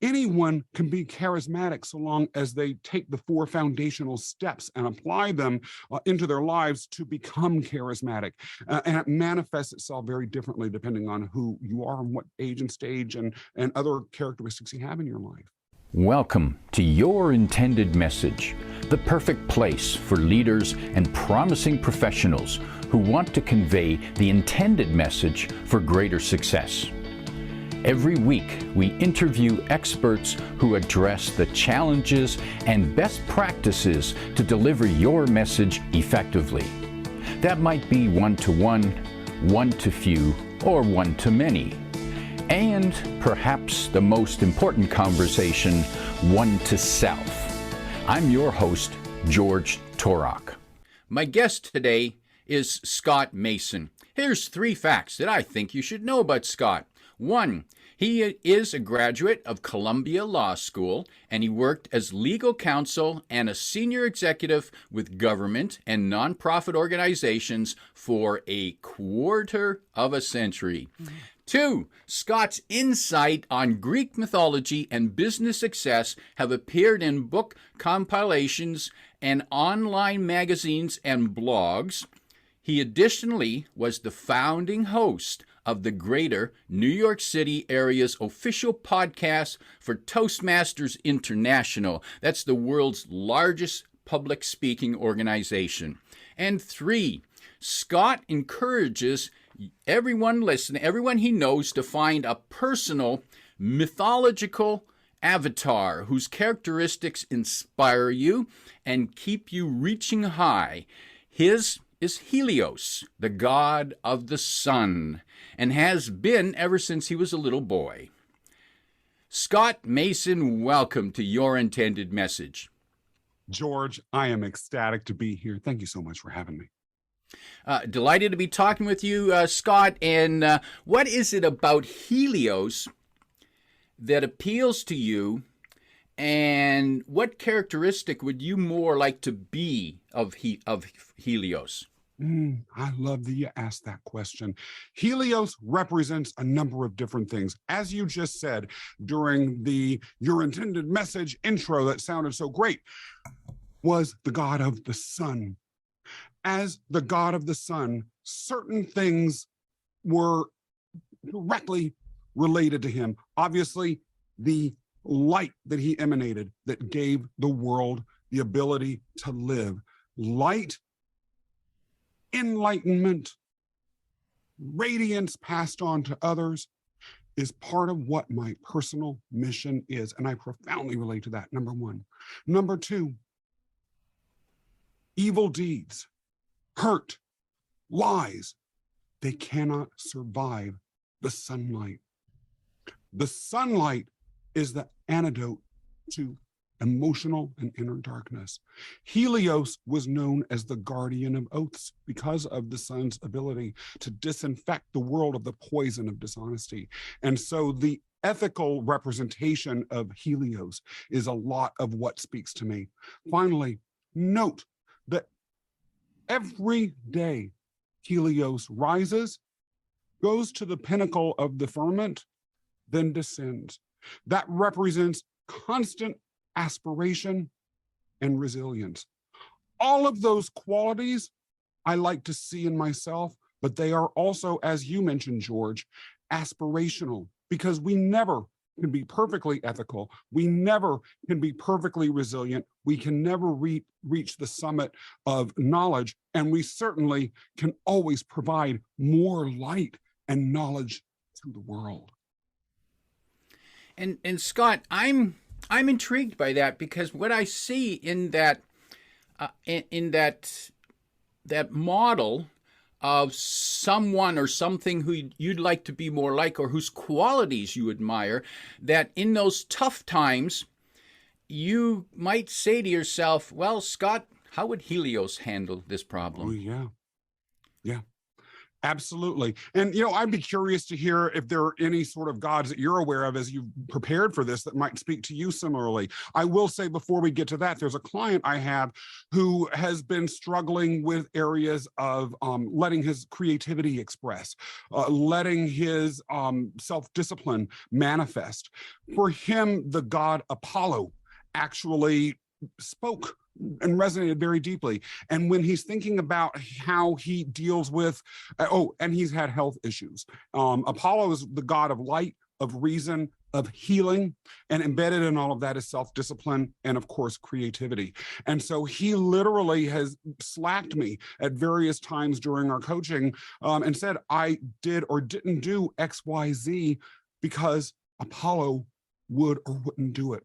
anyone can be charismatic so long as they take the 4 foundational steps and apply them into their lives to become charismatic. And it manifests itself very differently depending on who you are and what age and stage and other characteristics you have in your life. Welcome to Your Intended Message, the perfect place for leaders and promising professionals who want to convey the intended message for greater success. Every week, we interview experts who address the challenges and best practices to deliver your message effectively. That might be one-to-one, one-to-few, or one-to-many. And perhaps the most important conversation, one-to-self. I'm your host, George Torok. My guest today is Scott Mason. Here's 3 facts that I think you should know about Scott. 1, he is a graduate of Columbia Law School, and he worked as legal counsel and a senior executive with government and nonprofit organizations for a quarter of a century. 2, Scott's insight on Greek mythology and business success have appeared in book compilations and online magazines and blogs. He additionally was the founding host of the greater New York City area's official podcast for Toastmasters International. That's the world's largest public speaking organization. And 3, Scott encourages everyone listening, everyone he knows, to find a personal mythological avatar whose characteristics inspire you and keep you reaching high. His is Helios, the god of the sun, and has been ever since he was a little boy. Scott Mason, welcome to Your Intended Message. George, I am ecstatic to be here. Thank you so much for having me. Delighted to be talking with you, Scott. And what is it about Helios that appeals to you? And what characteristic would you more like to be of Helios? I love that you asked that question. Helios represents a number of different things. As you just said during the Your Intended Message intro that sounded so great, was the god of the sun. As the god of the sun, certain things were directly related to him. Obviously, the light that he emanated that gave the world the ability to live. Light, enlightenment, radiance passed on to others is part of what my personal mission is. And I profoundly relate to that, number 1. Number 2, evil deeds, hurt, lies, they cannot survive the sunlight. The sunlight is the antidote to emotional and inner darkness. Helios was known as the guardian of oaths because of the sun's ability to disinfect the world of the poison of dishonesty. And so the ethical representation of Helios is a lot of what speaks to me. Finally, note that every day Helios rises, goes to the pinnacle of the firmament, then descends. That represents constant aspiration and resilience. All of those qualities I like to see in myself, but they are also, as you mentioned, George, aspirational, because we never can be perfectly ethical. We never can be perfectly resilient. We can never reach the summit of knowledge, and we certainly can always provide more light and knowledge to the world. And Scott, I'm intrigued by that, because what I see in that that model of someone or something who you'd like to be more like, or whose qualities you admire, that in those tough times you might say to yourself, well, Scott, how would Helios handle this problem? Oh, yeah. Absolutely. And, I'd be curious to hear if there are any sort of gods that you're aware of as you've prepared for this that might speak to you similarly. I will say before we get to that, there's a client I have who has been struggling with areas of letting his creativity express, letting his self-discipline manifest. For him, the god Apollo actually spoke and resonated very deeply. And when he's thinking about how he deals with, and he's had health issues. Apollo is the god of light, of reason, of healing, and embedded in all of that is self-discipline and, of course, creativity. And so he literally has slapped me at various times during our coaching and said, I did or didn't do X, Y, Z because Apollo would or wouldn't do it.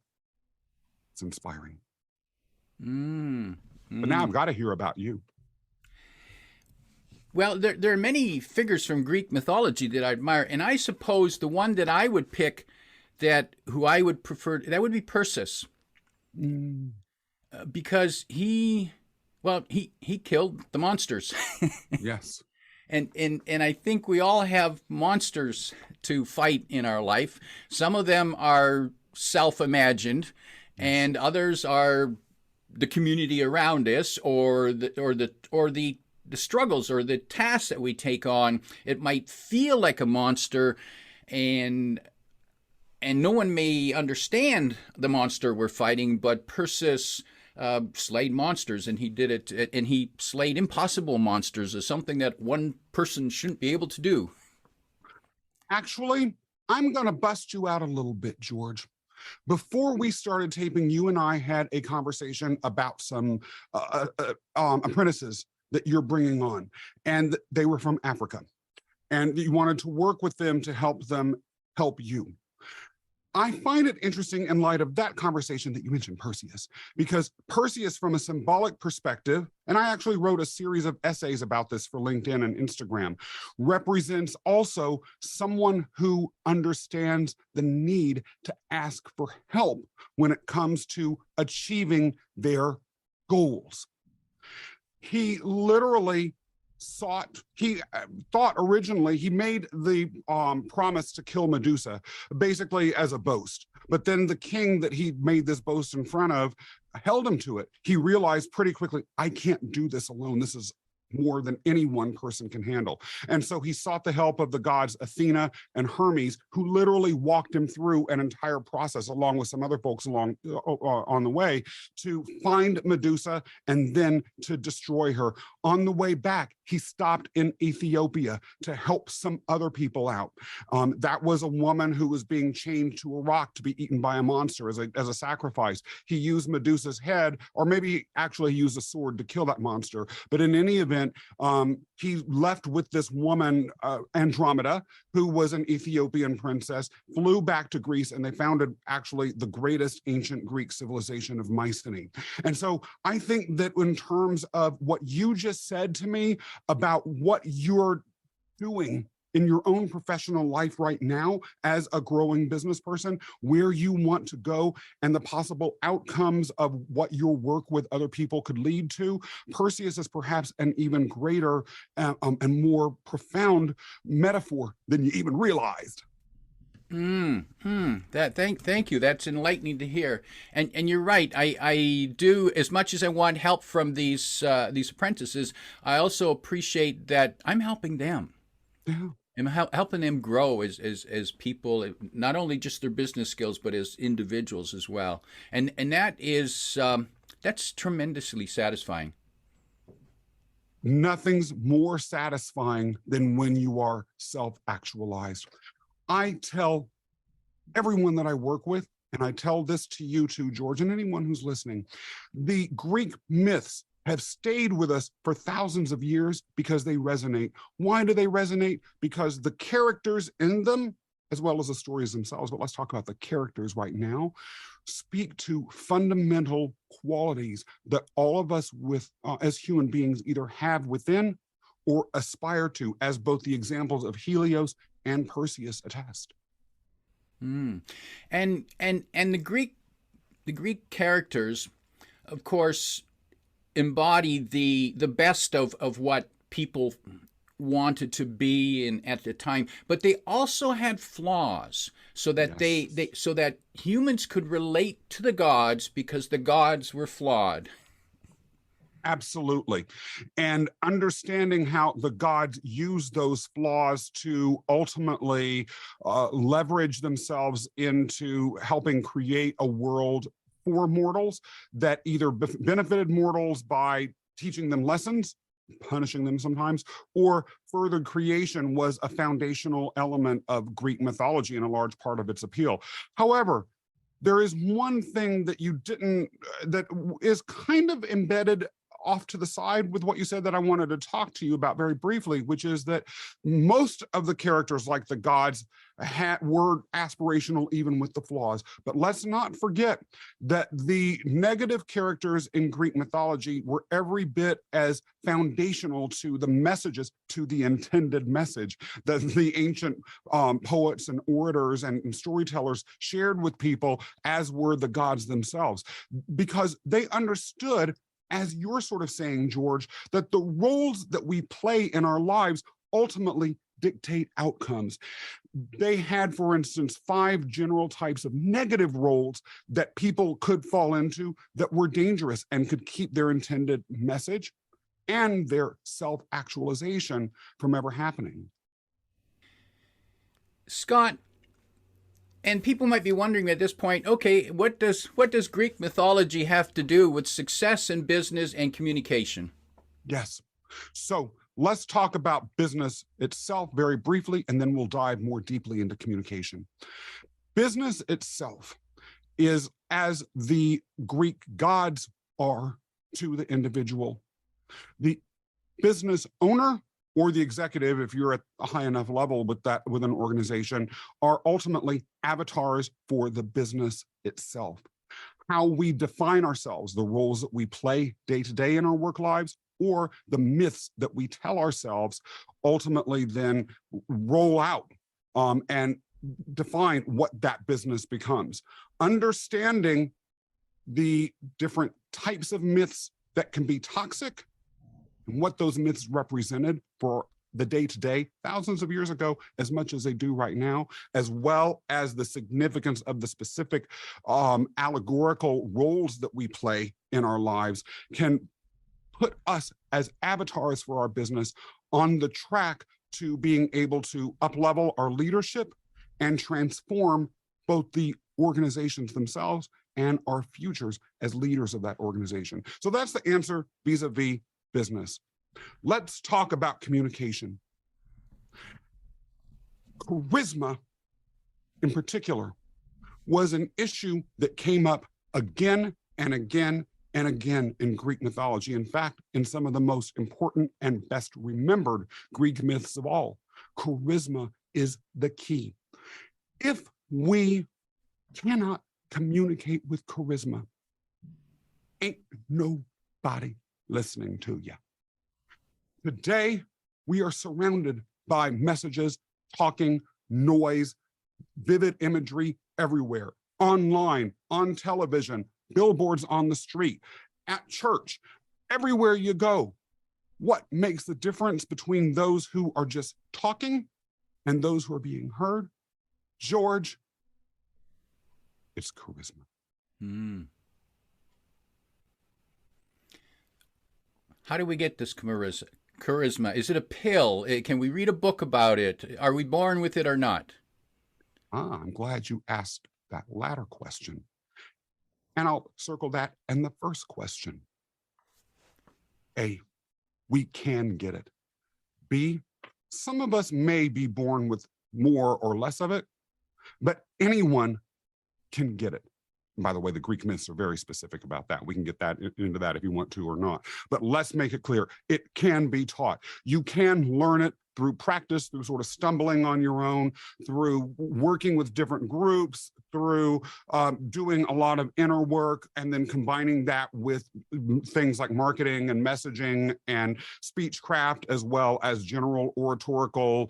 It's inspiring. But now I've got to hear about you. Well, there are many figures from Greek mythology that I admire, and I suppose the one that I would pick, who I would prefer, that would be Perseus, because he killed the monsters. Yes. And I think we all have monsters to fight in our life. Some of them are self-imagined, and others are the community around us, or the struggles or the tasks that we take on. It might feel like a monster, and no one may understand the monster we're fighting, but Perseus slayed monsters, and he did it, and he slayed impossible monsters, as something that one person shouldn't be able to do. Actually, I'm going to bust you out a little bit, George. Before we started taping, you and I had a conversation about some apprentices that you're bringing on, and they were from Africa, and you wanted to work with them to help them help you. I find it interesting in light of that conversation that you mentioned Perseus, because Perseus, from a symbolic perspective, and I actually wrote a series of essays about this for LinkedIn and Instagram, represents also someone who understands the need to ask for help when it comes to achieving their goals. He literally thought originally, he made the promise to kill Medusa basically as a boast. But then the king that he made this boast in front of held him to it. He realized pretty quickly, I can't do this alone. This is more than any one person can handle. And so he sought the help of the gods Athena and Hermes, who literally walked him through an entire process, along with some other folks along on the way, to find Medusa and then to destroy her. On the way back, he stopped in Ethiopia to help some other people out. That was a woman who was being chained to a rock to be eaten by a monster as a sacrifice. He used Medusa's head, or maybe he actually used a sword to kill that monster. But in any event, he left with this woman, Andromeda, who was an Ethiopian princess, flew back to Greece, and they founded actually the greatest ancient Greek civilization of Mycenae. And so I think that in terms of what you just said to me about what you're doing in your own professional life right now as a growing business person, where you want to go, and the possible outcomes of what your work with other people could lead to, Perseus is perhaps an even greater and more profound metaphor than you even realized. Thank you. That's enlightening to hear. And you're right. I do, as much as I want help from these apprentices, I also appreciate that I'm helping them. Yeah. I'm helping them grow as people, not only just their business skills, but as individuals as well. And that is that's tremendously satisfying. Nothing's more satisfying than when you are self-actualized. I tell everyone that I work with, and I tell this to you too, George, and anyone who's listening, the Greek myths have stayed with us for thousands of years because they resonate. Why do they resonate? Because the characters in them, as well as the stories themselves, but let's talk about the characters right now, speak to fundamental qualities that all of us as human beings either have within or aspire to, as both the examples of Helios and Perseus attest. And the Greek characters, of course, embody the best of what people wanted to be in at the time, but they also had flaws so that they so that humans could relate to the gods because the gods were flawed. Absolutely. And understanding how the gods use those flaws to ultimately leverage themselves into helping create a world for mortals that either benefited mortals by teaching them lessons, punishing them sometimes, or further creation was a foundational element of Greek mythology and a large part of its appeal. However, there is one thing that you didn't, that is kind of embedded off to the side with what you said that I wanted to talk to you about very briefly, which is that most of the characters, like the gods, were aspirational even with the flaws. But let's not forget that the negative characters in Greek mythology were every bit as foundational to the messages, to the intended message that the ancient poets and orators and storytellers shared with people, as were the gods themselves, because they understood, as you're sort of saying, George, that the roles that we play in our lives ultimately dictate outcomes. They had, for instance, 5 general types of negative roles that people could fall into that were dangerous and could keep their intended message and their self-actualization from ever happening. Scott, and people might be wondering at this point, okay, what does Greek mythology have to do with success in business and communication? Yes. So let's talk about business itself very briefly, and then we'll dive more deeply into communication. Business itself is as the Greek gods are to the individual. The business owner or the executive, if you're at a high enough level with an organization, are ultimately avatars for the business itself. How we define ourselves, the roles that we play day to day in our work lives, or the myths that we tell ourselves, ultimately then roll out and define what that business becomes. Understanding the different types of myths that can be toxic and what those myths represented for the day-to-day thousands of years ago, as much as they do right now, as well as the significance of the specific allegorical roles that we play in our lives, can put us as avatars for our business on the track to being able to up-level our leadership and transform both the organizations themselves and our futures as leaders of that organization. So that's the answer vis-a-vis business. Let's talk about communication. Charisma, in particular, was an issue that came up again and again and again in Greek mythology. In fact, in some of the most important and best remembered Greek myths of all, charisma is the key. If we cannot communicate with charisma, ain't nobody listening to you. Today, we are surrounded by messages, talking, noise, vivid imagery everywhere, online, on television, billboards on the street, at church, everywhere you go. What makes the difference between those who are just talking and those who are being heard? George, it's charisma. How do we get this charisma? Is it a pill? Can we read a book about it? Are we born with it or not? I'm glad you asked that latter question. And I'll circle that and the first question. A, we can get it. B, some of us may be born with more or less of it, but anyone can get it. And by the way, the Greek myths are very specific about that. We can get that into that if you want to or not. But let's make it clear, it can be taught. You can learn it through practice, through sort of stumbling on your own, through working with different groups, through doing a lot of inner work, and then combining that with things like marketing and messaging and speechcraft, as well as general oratorical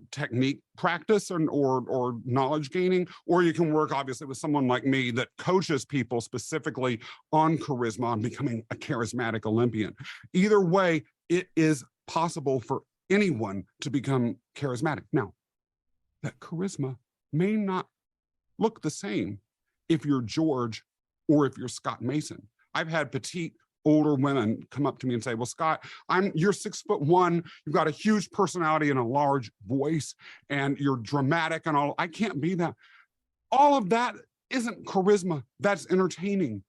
technique practice or knowledge gaining. Or you can work, obviously, with someone like me that coaches people specifically on charisma, on becoming a charismatic Olympian. Either way, it is possible for anyone to become charismatic. Now, that charisma may not look the same if you're George or if you're Scott Mason. I've had petite older women come up to me and say, well, Scott, you're 6'1", you've got a huge personality and a large voice, and you're dramatic and all. I can't be that. All of that isn't charisma, that's entertaining.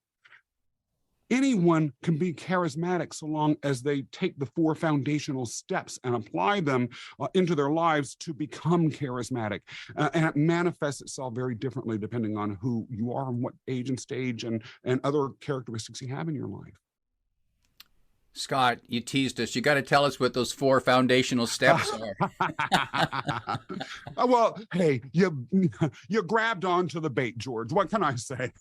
Anyone can be charismatic so long as they take the 4 foundational steps and apply them into their lives to become charismatic. And it manifests itself very differently depending on who you are and what age and stage and other characteristics you have in your life. Scott, you teased us. You got to tell us what those 4 foundational steps are. Well, hey, you grabbed onto the bait, George. What can I say?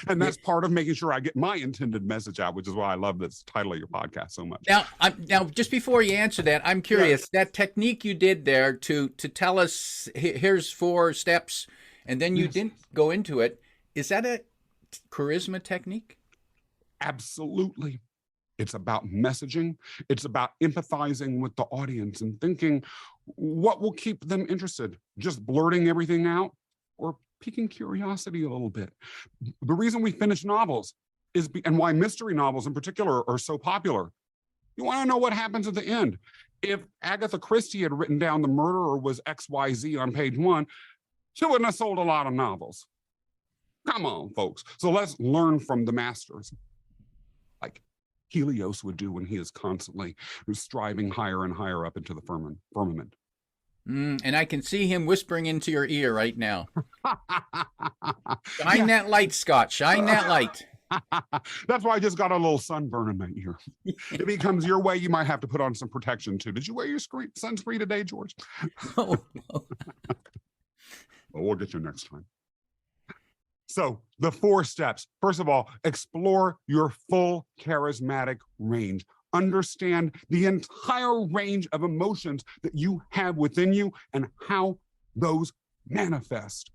And that's part of making sure I get my intended message out, which is why I love this title of your podcast so much. Now, just before you answer that, I'm curious. Yeah. That technique you did there to tell us here's 4 steps, and then you didn't go into it. Is that a charisma technique? Absolutely. It's about messaging. It's about empathizing with the audience and thinking what will keep them interested, just blurting everything out or piquing curiosity a little bit. The reason we finish novels is, and why mystery novels in particular are so popular. You want to know what happens at the end. If Agatha Christie had written down the murderer was XYZ on page 1, she wouldn't have sold a lot of novels. Come on, folks. So let's learn from the masters. Like Helios would do when he is constantly striving higher and higher up into the firmament. And I can see him whispering into your ear right now. Shine that light, Scott. Shine that light. That's why I just got a little sunburn in my ear. If he comes your way, you might have to put on some protection too. Did you wear your sunscreen today, George? No. Well, we'll get you next time. So the 4 steps. First of all, explore your full charismatic range. Understand the entire range of emotions that you have within you and how those manifest.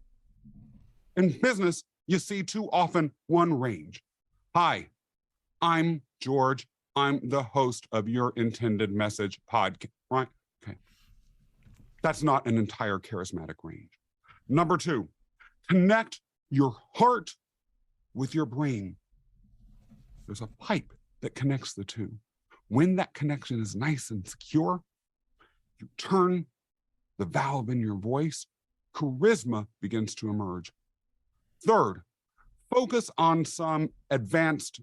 In business, you see too often one range. Hi, I'm George. I'm the host of your intended message podcast, right? Okay. That's not an entire charismatic range. Number 2, connect your heart with your brain. There's a pipe that connects the two. When that connection is nice and secure, you turn the valve in your voice, charisma begins to emerge. Third, focus on some advanced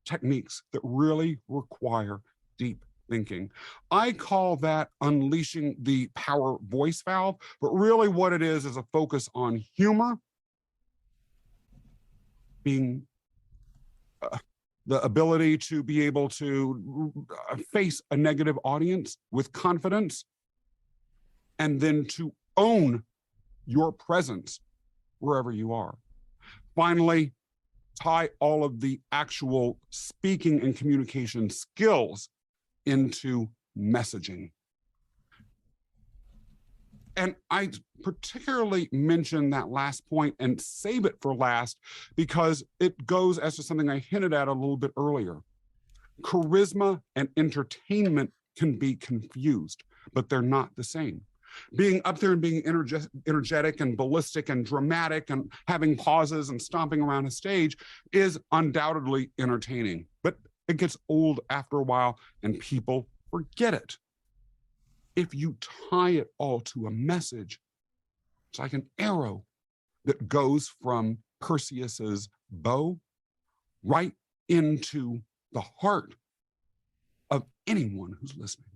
techniques that really require deep thinking. I call that unleashing the power voice valve, but really what it is a focus on humor, being the ability to be able to face a negative audience with confidence, and then to own your presence wherever you are. Finally, tie all of the actual speaking and communication skills into messaging. And I particularly mention that last point and save it for last because it goes as to something I hinted at a little bit earlier. Charisma and entertainment can be confused, but they're not the same. Being up there and being energetic and ballistic and dramatic and having pauses and stomping around a stage is undoubtedly entertaining, but it gets old after a while and people forget it. If you tie it all to a message, it's like an arrow that goes from Perseus's bow right into the heart of anyone who's listening.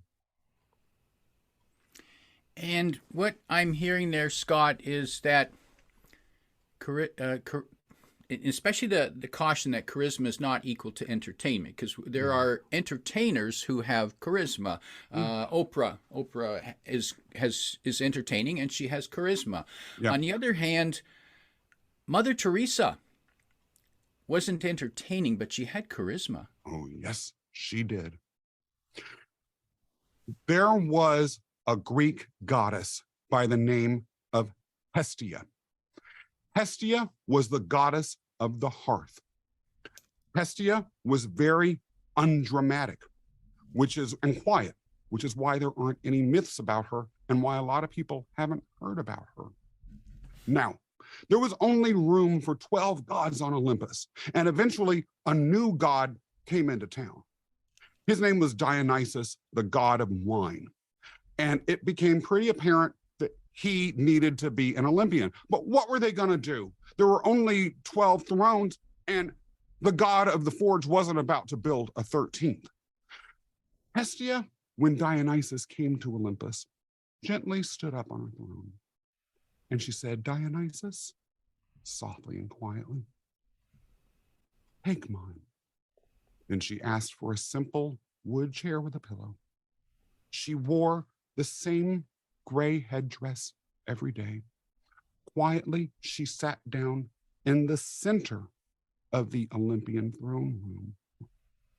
And what I'm hearing there, Scott, is that, especially the caution that charisma is not equal to entertainment, because there are entertainers who have charisma. Oprah is entertaining and she has charisma. Yeah. On the other hand, Mother Teresa wasn't entertaining, but she had charisma. Oh, yes, she did. There was a Greek goddess by the name of Hestia. Hestia was the goddess of the hearth. Hestia was very undramatic, and quiet, which is why there aren't any myths about her and why a lot of people haven't heard about her. Now, there was only room for 12 gods on Olympus, and eventually a new god came into town. His name was Dionysus, the god of wine. And it became pretty apparent that he needed to be an Olympian. But what were they going to do? There were only 12 thrones, and the god of the forge wasn't about to build a 13th. Hestia, when Dionysus came to Olympus, gently stood up on her throne. And she said, Dionysus, softly and quietly, take mine. Then she asked for a simple wood chair with a pillow. She wore the same gray headdress every day. Quietly, she sat down in the center of the Olympian throne room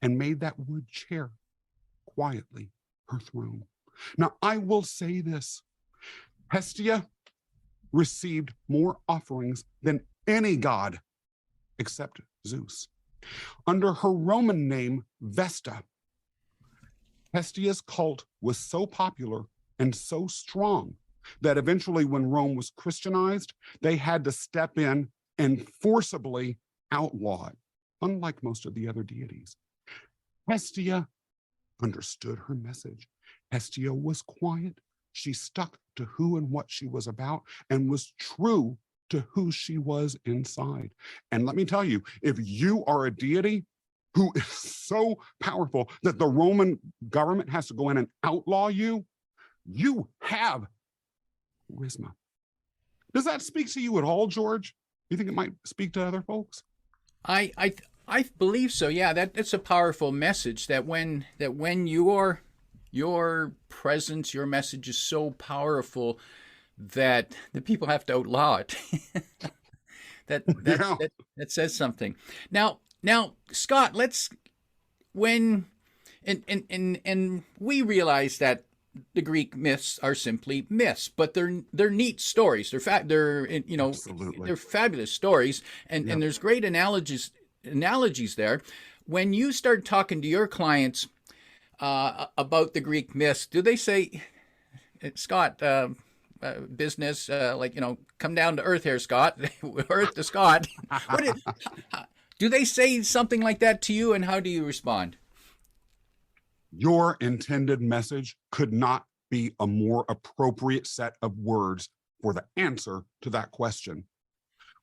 and made that wood chair quietly her throne. Now, I will say this, Hestia received more offerings than any god except Zeus. Under her Roman name, Vesta, Hestia's cult was so popular and so strong that eventually when Rome was Christianized, they had to step in and forcibly outlaw it, unlike most of the other deities. Hestia understood her message. Hestia was quiet. She stuck to who and what she was about and was true to who she was inside. And let me tell you, if you are a deity who is so powerful that the Roman government has to go in and outlaw you, you have charisma. Does that speak to you at all, George? Do you think it might speak to other folks? I believe so. Yeah, that's a powerful message. That when your presence, your message is so powerful that the people have to outlaw it. that says something. Now, Scott, and we realize that the Greek myths are simply myths, but they're neat stories. They're fabulous stories, and there's great analogies there. When you start talking to your clients about the Greek myths, do they say, Scott, business, come down to earth here, Scott, earth to Scott? Do they say something like that to you, and how do you respond? Your intended message could not be a more appropriate set of words for the answer to that question.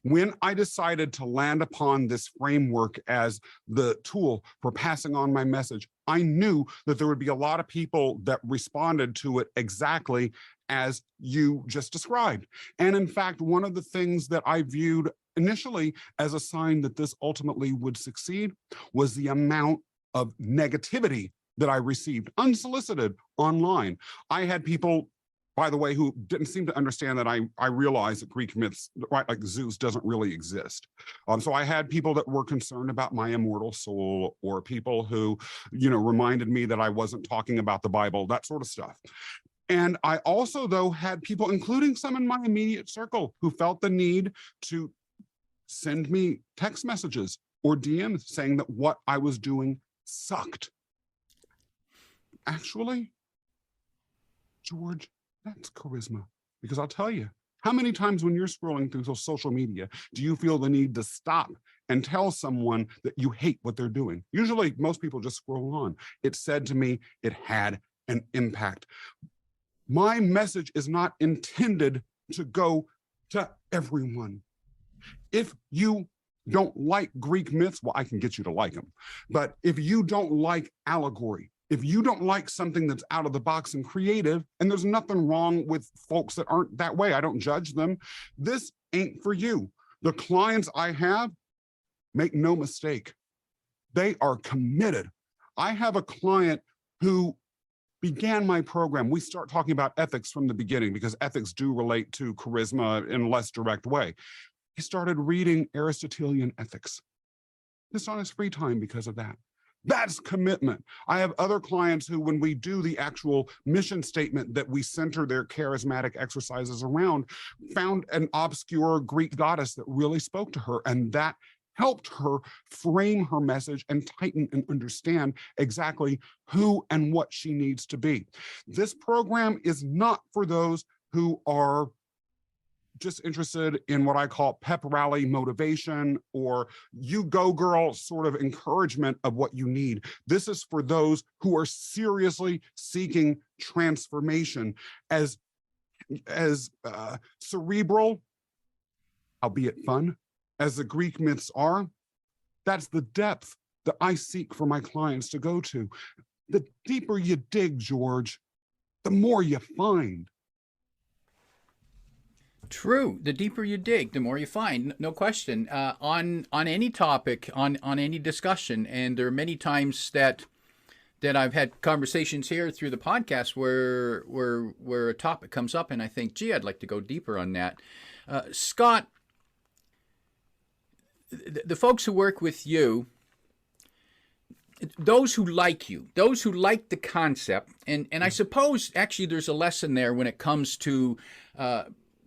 When I decided to land upon this framework as the tool for passing on my message, I knew that there would be a lot of people that responded to it exactly as you just described. And in fact, one of the things that I viewed initially as a sign that this ultimately would succeed was the amount of negativity that I received unsolicited online. I had people, by the way, who didn't seem to understand that I realized that Greek myths, right, like Zeus, doesn't really exist. So I had people that were concerned about my immortal soul, or people who, reminded me that I wasn't talking about the Bible, that sort of stuff. And I also, though, had people, including some in my immediate circle, who felt the need to send me text messages or DMs saying that what I was doing sucked. Actually, George, that's charisma. Because I'll tell you, how many times when you're scrolling through social media do you feel the need to stop and tell someone that you hate what they're doing? Usually, most people just scroll on. It said to me, it had an impact. My message is not intended to go to everyone. If you don't like Greek myths, well, I can get you to like them. But if you don't like allegory, if you don't like something that's out of the box and creative, and there's nothing wrong with folks that aren't that way, I don't judge them, this ain't for you. The clients I have, make no mistake, they are committed. I have a client who began my program. We start talking about ethics from the beginning because ethics do relate to charisma in a less direct way. He started reading Aristotelian ethics just on his free time because of that. That's commitment. I have other clients who, when we do the actual mission statement that we center their charismatic exercises around, found an obscure Greek goddess that really spoke to her, and that helped her frame her message and tighten and understand exactly who and what she needs to be. This program is not for those who are just interested in what I call pep rally motivation or you go girl sort of encouragement of what you need. This is for those who are seriously seeking transformation. As cerebral, albeit fun, as the Greek myths are, that's the depth that I seek for my clients to go to. The deeper you dig, George, the more you find. True. The deeper you dig, the more you find. No question. On any topic, on any discussion, and there are many times that I've had conversations here through the podcast where a topic comes up, and I think, gee, I'd like to go deeper on that. Scott, the folks who work with you, those who like you, those who like the concept, and I suppose actually there's a lesson there when it comes to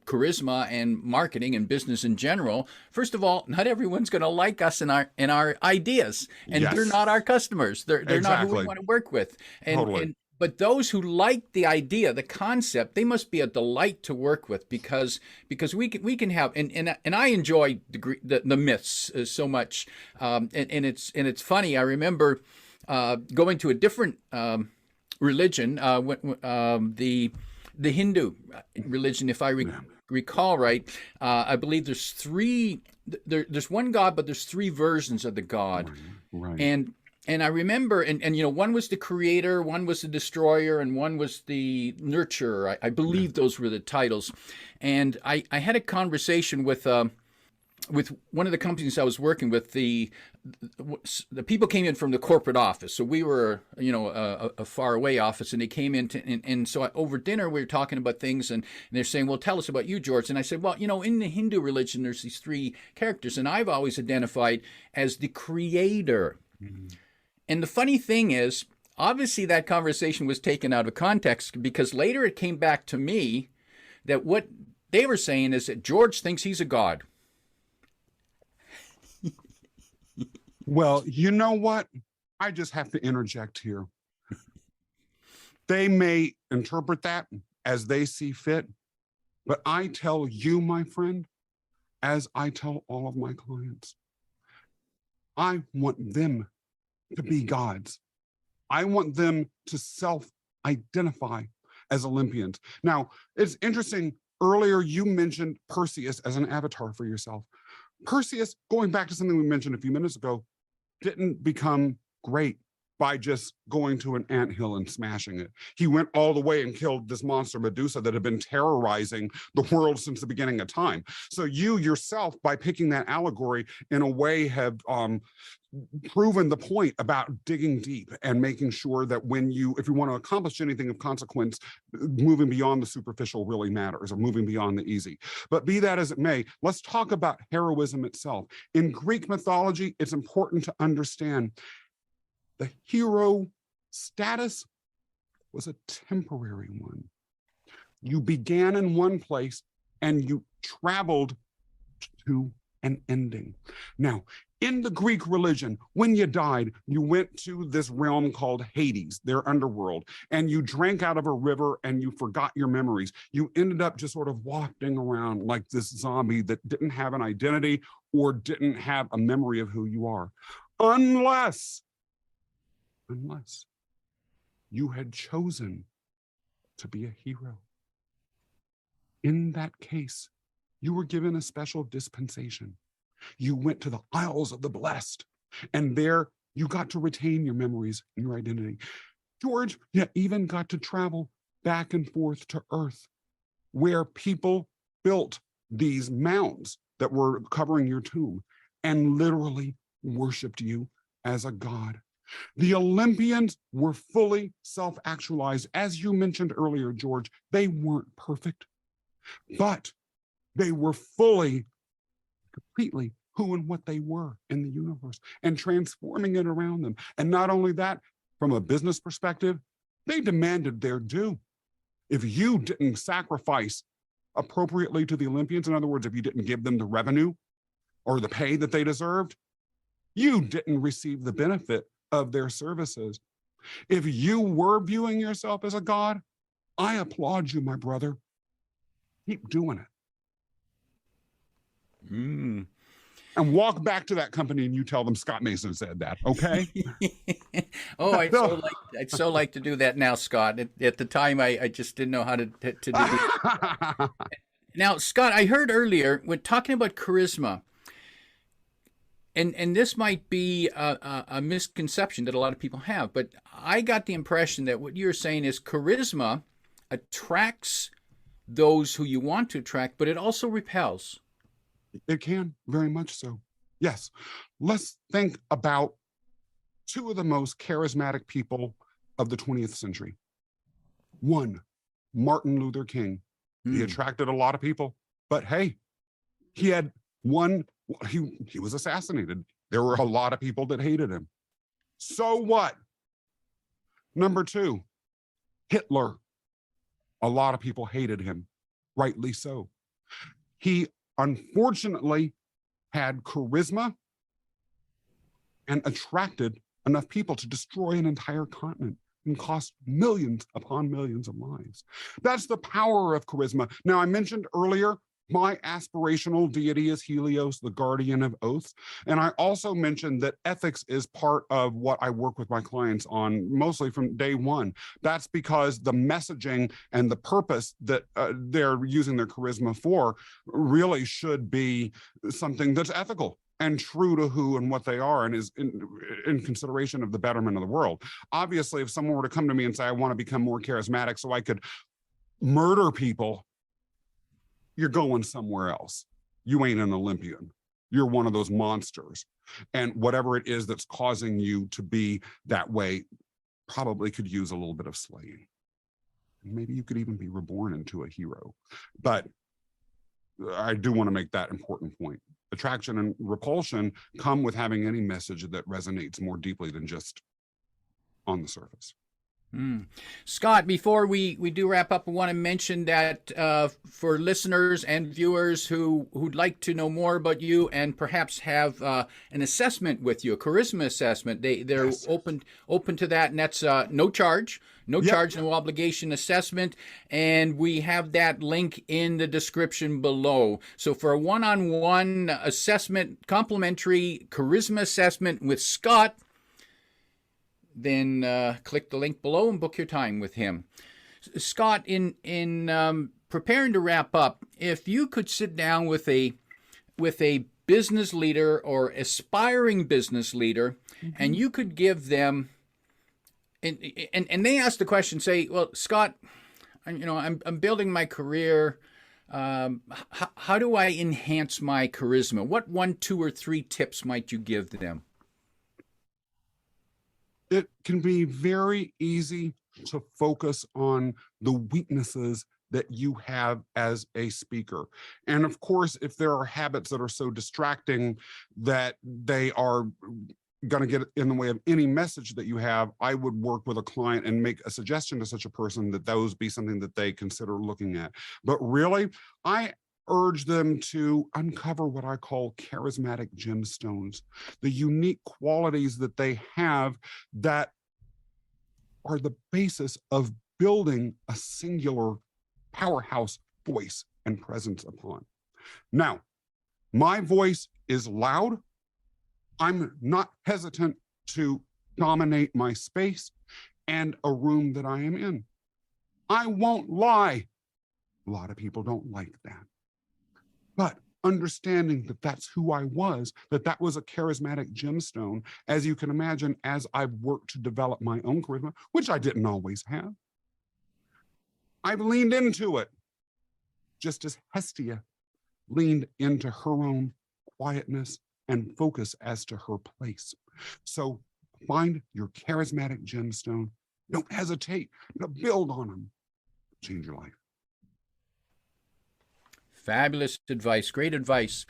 charisma and marketing and business in general. First of all, not everyone's going to like us and our ideas, and Yes. They're not our customers. They're not who we Exactly. want to work with. Totally. But those who like the idea, the concept, they must be a delight to work with because we can have and I enjoy the myths so much, and it's funny. I remember going to a different religion, the Hindu religion, if I recall right. I believe there's three. There's one God, but there's three versions of the God, Right. And I remember, and one was the creator, one was the destroyer, and one was the nurturer. I believe those were the titles. And I had a conversation with one of the companies I was working with. The people came in from the corporate office, so we were a far away office, and they came in and so over dinner we were talking about things, and they're saying, well, tell us about you, George. And I said, well, in the Hindu religion there's these three characters, and I've always identified as the creator. Mm-hmm. And the funny thing is, obviously that conversation was taken out of context, because later it came back to me that what they were saying is that George thinks he's a god. Well, you know what? I just have to interject here. They may interpret that as they see fit, but I tell you, my friend, as I tell all of my clients, I want them to be gods. I want them to self-identify as Olympians. Now, it's interesting. Earlier, you mentioned Perseus as an avatar for yourself. Perseus, going back to something we mentioned a few minutes ago, didn't become great by just going to an anthill and smashing it. He went all the way and killed this monster Medusa that had been terrorizing the world since the beginning of time. So you yourself, by picking that allegory, in a way have proven the point about digging deep and making sure that if you want to accomplish anything of consequence, moving beyond the superficial really matters, or moving beyond the easy. But be that as it may, let's talk about heroism itself. In Greek mythology, it's important to understand the hero status was a temporary one. You began in one place and you traveled to an ending. Now, in the Greek religion, when you died, you went to this realm called Hades, their underworld, and you drank out of a river and you forgot your memories. You ended up just sort of wafting around like this zombie that didn't have an identity or didn't have a memory of who you are. Unless you had chosen to be a hero. In that case, you were given a special dispensation. You went to the Isles of the Blessed, and there you got to retain your memories and your identity. George, you even got to travel back and forth to Earth, where people built these mounds that were covering your tomb and literally worshiped you as a god. The Olympians were fully self-actualized. As you mentioned earlier, George, they weren't perfect, but they were fully, completely who and what they were in the universe and transforming it around them. And not only that, from a business perspective, they demanded their due. If you didn't sacrifice appropriately to the Olympians, in other words, if you didn't give them the revenue, or the pay that they deserved, you didn't receive the benefit of their services. If you were viewing yourself as a god, I applaud you, my brother. Keep doing it. Mm. And walk back to that company and you tell them Scott Mason said that, okay? Oh, I'd so like to do that now, Scott. At the time, I just didn't know how to do it. Now, Scott, I heard earlier when talking about charisma, and this might be a misconception that a lot of people have, but I got the impression that what you're saying is charisma attracts those who you want to attract, but it also repels. It can, very much so. Yes. Let's think about two of the most charismatic people of the 20th century. One, Martin Luther King. He attracted a lot of people, but hey, he had one, he was assassinated. There were a lot of people that hated him. So what? Number two, Hitler. A lot of people hated him, rightly so. He unfortunately had charisma and attracted enough people to destroy an entire continent and cost millions upon millions of lives. That's the power of charisma. Now, I mentioned earlier, my aspirational deity is Helios, the guardian of oaths. And I also mentioned that ethics is part of what I work with my clients on, mostly from day one. That's because the messaging and the purpose that they're using their charisma for really should be something that's ethical and true to who and what they are, and is in consideration of the betterment of the world. Obviously, if someone were to come to me and say, I want to become more charismatic so I could murder people, you're going somewhere else. You ain't an Olympian. You're one of those monsters. And whatever it is that's causing you to be that way probably could use a little bit of slaying. Maybe you could even be reborn into a hero. But I do want to make that important point. Attraction and repulsion come with having any message that resonates more deeply than just on the surface. Scott, before we do wrap up, I want to mention that for listeners and viewers who'd like to know more about you and perhaps have an assessment with you, a charisma assessment, they're Yes. open to that, and that's no charge. No charge, no obligation assessment, and we have that link in the description below. So for a one-on-one assessment, complimentary charisma assessment with Scott, then click the link below and book your time with him. Scott, in preparing to wrap up, if you could sit down with a business leader or aspiring business leader, and you could give them, and they ask the question, say, well, Scott, I'm building my career. How do I enhance my charisma? What 1, 2, or 3 tips might you give them? It can be very easy to focus on the weaknesses that you have as a speaker. And of course, if there are habits that are so distracting that they are going to get in the way of any message that you have, I would work with a client and make a suggestion to such a person that those be something that they consider looking at. But really, I urge them to uncover what I call charismatic gemstones, the unique qualities that they have that are the basis of building a singular powerhouse voice and presence upon. Now, my voice is loud. I'm not hesitant to dominate my space and a room that I am in. I won't lie. A lot of people don't like that. But understanding that that's who I was, that was a charismatic gemstone, as you can imagine, as I've worked to develop my own charisma, which I didn't always have, I've leaned into it, just as Hestia leaned into her own quietness and focus as to her place. So find your charismatic gemstone. Don't hesitate to build on them. Change your life. Fabulous advice. Great advice.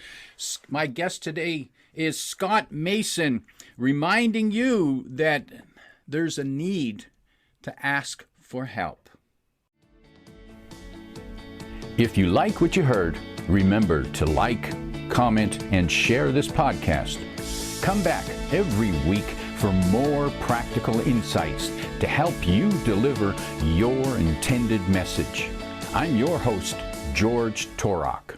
My guest today is Scott Mason, reminding you that there's a need to ask for help. If you like what you heard, remember to like, comment, and share this podcast. Come back every week for more practical insights to help you deliver your intended message. I'm your host, George Torok.